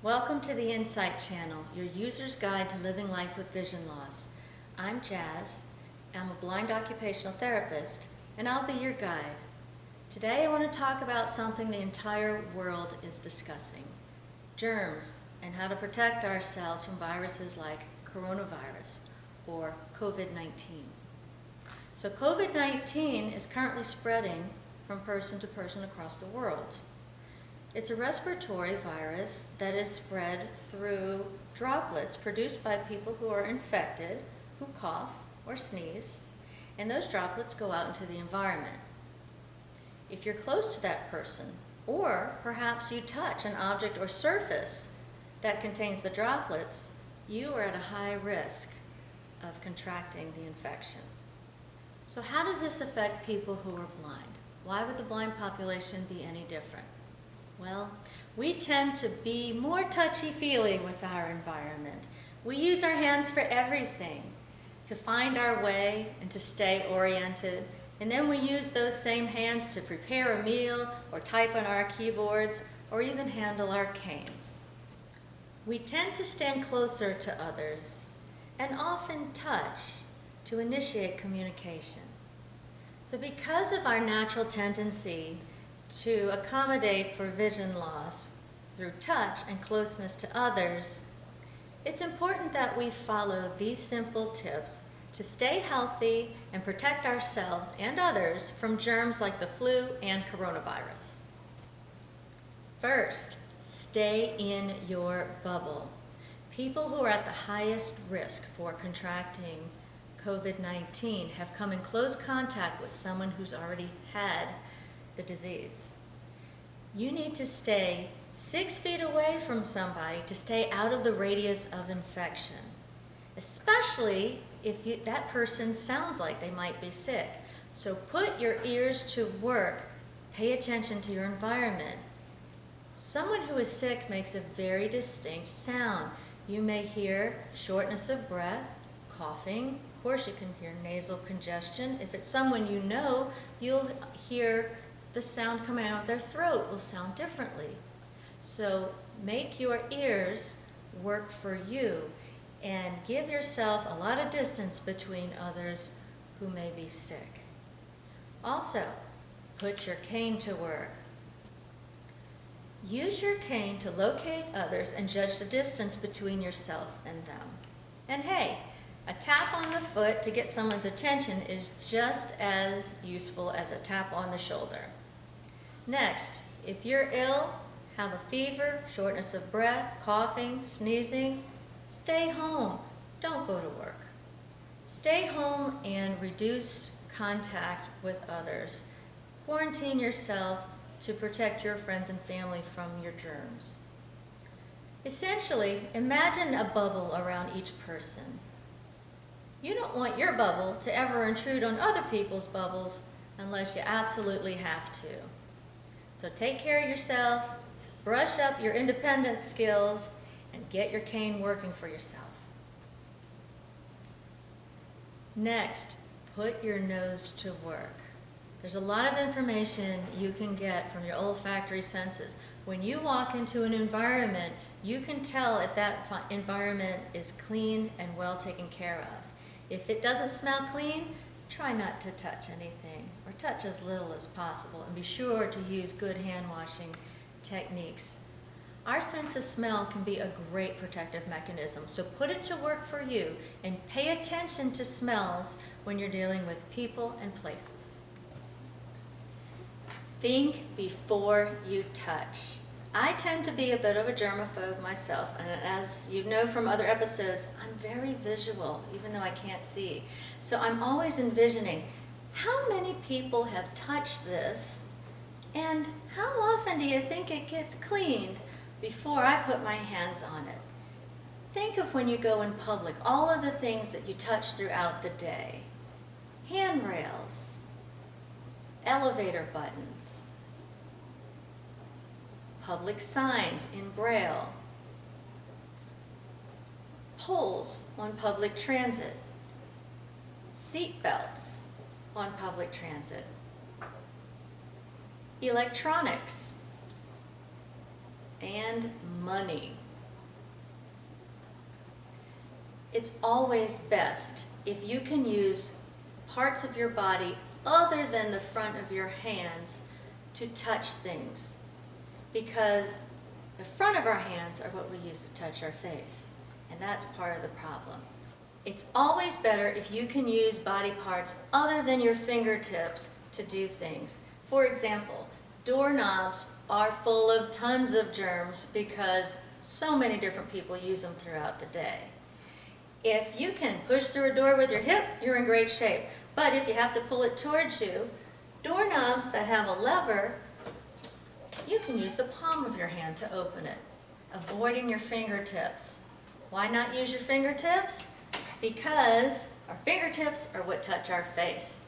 Welcome to the Insight Channel, your user's guide to living life with vision loss. I'm Jazz. I'm a blind occupational therapist, and I'll be your guide. Today I want to talk about something the entire world is discussing: germs, and how to protect ourselves from viruses like coronavirus or COVID-19. So COVID-19 is currently spreading from person to person across the world. It's a respiratory virus that is spread through droplets produced by people who are infected, who cough or sneeze, and those droplets go out into the environment. If you're close to that person, or perhaps you touch an object or surface that contains the droplets, you are at a high risk of contracting the infection. So how does this affect people who are blind? Why would the blind population be any different? Well, we tend to be more touchy-feely with our environment. We use our hands for everything, to find our way and to stay oriented. And then we use those same hands to prepare a meal or type on our keyboards or even handle our canes. We tend to stand closer to others and often touch to initiate communication. So because of our natural tendency to accommodate for vision loss through touch and closeness to others, it's important that we follow these simple tips to stay healthy and protect ourselves and others from germs like the flu and coronavirus. First, stay in your bubble. People who are at the highest risk for contracting COVID-19 have come in close contact with someone who's already had the disease. You need to stay 6 feet away from somebody to stay out of the radius of infection, especially if that person sounds like they might be sick. So put your ears to work. Pay attention to your environment. Someone who is sick makes a very distinct sound. You may hear shortness of breath, coughing. Of course, you can hear nasal congestion. If it's someone you know, you'll hear the sound coming out of their throat will sound differently. So make your ears work for you and give yourself a lot of distance between others who may be sick. Also, put your cane to work. Use your cane to locate others and judge the distance between yourself and them. And hey, a tap on the foot to get someone's attention is just as useful as a tap on the shoulder. Next, if you're ill, have a fever, shortness of breath, coughing, sneezing, stay home. Don't go to work. Stay home and reduce contact with others. Quarantine yourself to protect your friends and family from your germs. Essentially, imagine a bubble around each person. You don't want your bubble to ever intrude on other people's bubbles unless you absolutely have to. So take care of yourself, brush up your independent skills, and get your cane working for yourself. Next, put your nose to work. There's a lot of information you can get from your olfactory senses. When you walk into an environment, you can tell if that environment is clean and well taken care of. If it doesn't smell clean, try not to touch anything, or touch as little as possible, and be sure to use good hand washing techniques. Our sense of smell can be a great protective mechanism, so put it to work for you and pay attention to smells when you're dealing with people and places. Think before you touch. I tend to be a bit of a germaphobe myself, and as you know from other episodes, I'm very visual, even though I can't see. So I'm always envisioning, how many people have touched this, and how often do you think it gets cleaned before I put my hands on it? Think of when you go in public, all of the things that you touch throughout the day. Handrails, elevator buttons, public signs in Braille, poles on public transit, seat belts on public transit, electronics, and money. it's always best if you can use parts of your body other than the front of your hands to touch things, because the front of our hands are what we use to touch our face, and that's part of the problem. It's always better if you can use body parts other than your fingertips to do things. For example, doorknobs are full of tons of germs because so many different people use them throughout the day. If you can push through a door with your hip, you're in great shape. But if you have to pull it towards you, doorknobs that have a lever, you can use the palm of your hand to open it, avoiding your fingertips. Why not use your fingertips? Because our fingertips are what touch our face.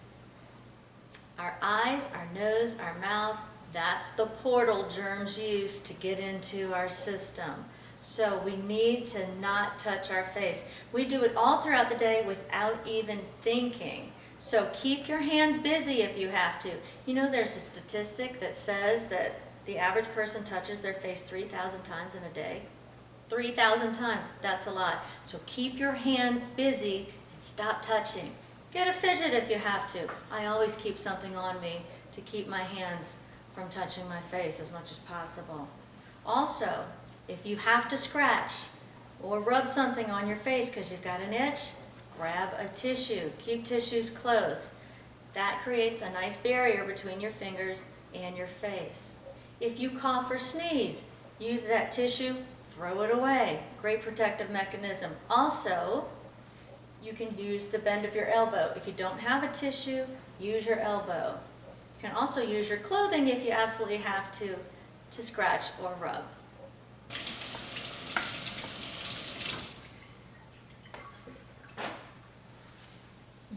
Our eyes, our nose, our mouth, that's the portal germs use to get into our system. So we need to not touch our face. We do it all throughout the day without even thinking. So keep your hands busy if you have to. You know, there's a statistic that says that the average person touches their face 3,000 times in a day. 3,000 times, that's a lot. So keep your hands busy and stop touching. Get a fidget if you have to. I always keep something on me to keep my hands from touching my face as much as possible. Also, if you have to scratch or rub something on your face because you've got an itch, grab a tissue. Keep tissues close. That creates a nice barrier between your fingers and your face. If you cough or sneeze, use that tissue, throw it away. Great protective mechanism. Also, you can use the bend of your elbow. If you don't have a tissue, use your elbow. You can also use your clothing if you absolutely have to scratch or rub.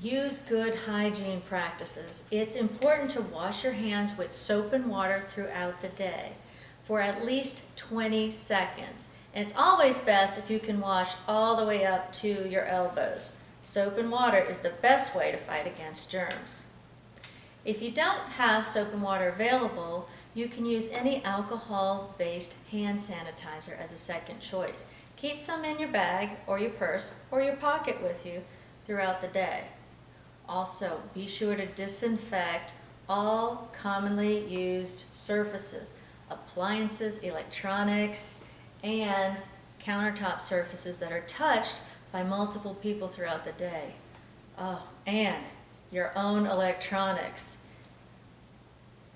Use good hygiene practices. It's important to wash your hands with soap and water throughout the day for at least 20 seconds. And it's always best if you can wash all the way up to your elbows. Soap and water is the best way to fight against germs. If you don't have soap and water available, you can use any alcohol-based hand sanitizer as a second choice. Keep some in your bag or your purse or your pocket with you throughout the day. Also, be sure to disinfect all commonly used surfaces, appliances, electronics, and countertop surfaces that are touched by multiple people throughout the day. Oh, and your own electronics.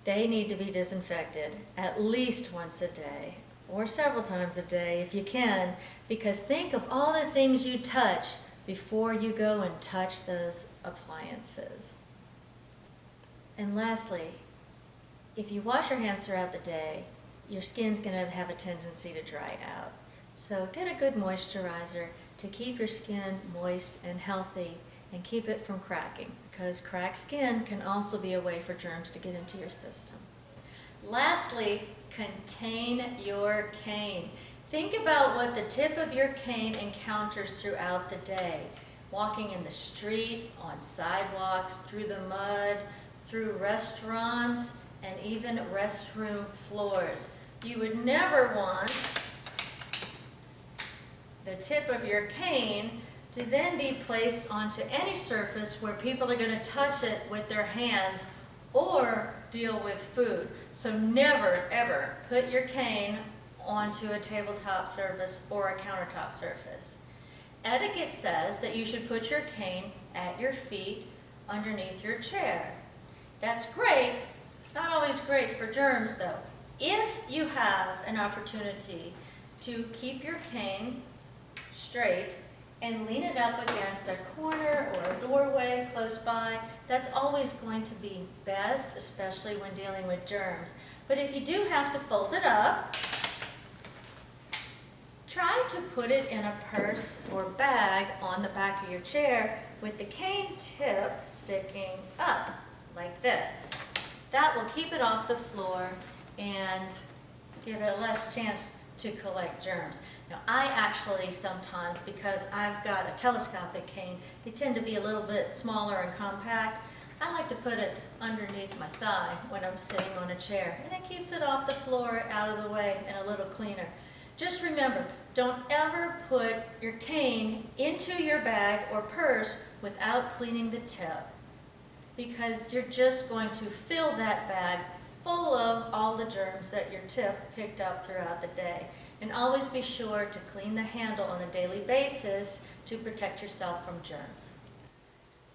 They need to be disinfected at least once a day or several times a day if you can, because think of all the things you touch before you go and touch those appliances. And lastly, if you wash your hands throughout the day, your skin's going to have a tendency to dry out. So get a good moisturizer to keep your skin moist and healthy and keep it from cracking, because cracked skin can also be a way for germs to get into your system. Lastly, contain your cane. Think about what the tip of your cane encounters throughout the day. Walking in the street, on sidewalks, through the mud, through restaurants, and even restroom floors. You would never want the tip of your cane to then be placed onto any surface where people are going to touch it with their hands or deal with food. So never, ever put your cane onto a tabletop surface or a countertop surface. Etiquette says that you should put your cane at your feet underneath your chair. That's great, not always great for germs though. If you have an opportunity to keep your cane straight and lean it up against a corner or a doorway close by, that's always going to be best, especially when dealing with germs. But if you do have to fold it up, try to put it in a purse or bag on the back of your chair with the cane tip sticking up like this. That will keep it off the floor and give it a less chance to collect germs. Now, I actually sometimes, because I've got a telescopic cane, they tend to be a little bit smaller and compact. I like to put it underneath my thigh when I'm sitting on a chair, and it keeps it off the floor, out of the way, and a little cleaner. Just remember, Don't ever put your cane into your bag or purse without cleaning the tip, because you're just going to fill that bag full of all the germs that your tip picked up throughout the day. And always be sure to clean the handle on a daily basis to protect yourself from germs.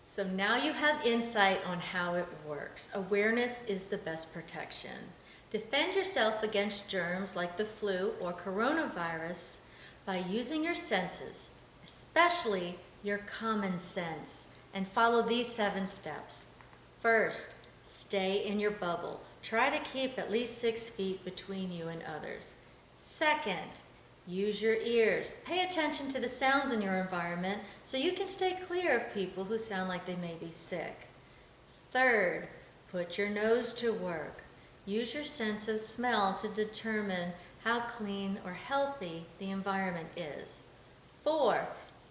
So now you have insight on how it works. Awareness is the best protection. Defend yourself against germs like the flu or coronavirus by using your senses, especially your common sense, and follow these 7 steps. First, stay in your bubble. Try to keep at least 6 feet between you and others. Second, use your ears. Pay attention to the sounds in your environment so you can stay clear of people who sound like they may be sick. Third, put your nose to work. Use your sense of smell to determine how clean or healthy the environment is. 4,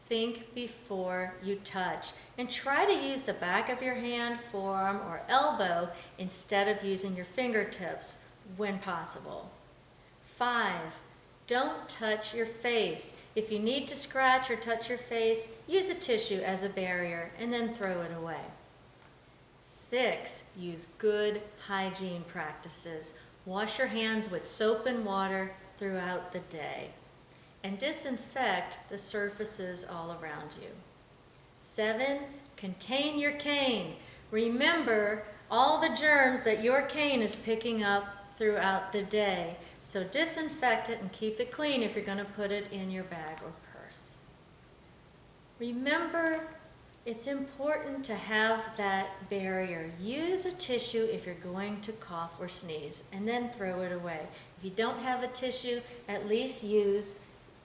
think before you touch, and try to use the back of your hand, forearm, or elbow instead of using your fingertips when possible. 5, don't touch your face. If you need to scratch or touch your face, use a tissue as a barrier and then throw it away. 6, use good hygiene practices. Wash your hands with soap and water throughout the day, and disinfect the surfaces all around you. 7, contain your cane. Remember all the germs that your cane is picking up throughout the day, so disinfect it and keep it clean if you're going to put it in your bag or purse. Remember, it's important to have that barrier. Use a tissue if you're going to cough or sneeze, and then throw it away. If you don't have a tissue, at least use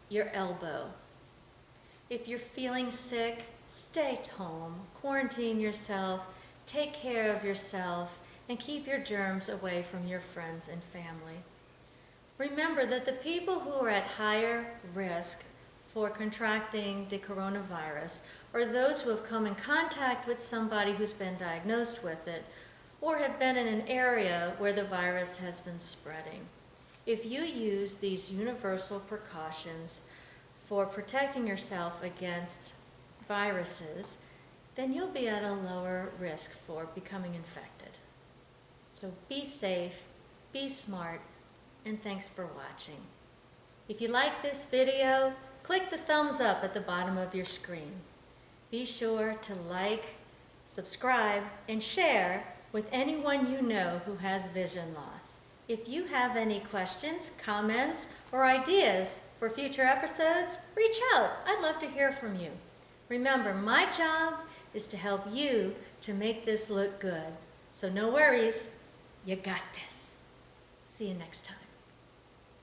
your elbow. If you're feeling sick, stay home, quarantine yourself, take care of yourself, and keep your germs away from your friends and family. Remember that the people who are at higher risk for contracting the coronavirus are those who have come in contact with somebody who's been diagnosed with it, or have been in an area where the virus has been spreading. If you use these universal precautions for protecting yourself against viruses, then you'll be at a lower risk for becoming infected. So be safe, be smart, and thanks for watching. If you like this video, click the thumbs up at the bottom of your screen. Be sure to like, subscribe, and share with anyone you know who has vision loss. If you have any questions, comments, or ideas for future episodes, reach out. I'd love to hear from you. Remember, my job is to help you to make this look good. So no worries, you got this. See you next time.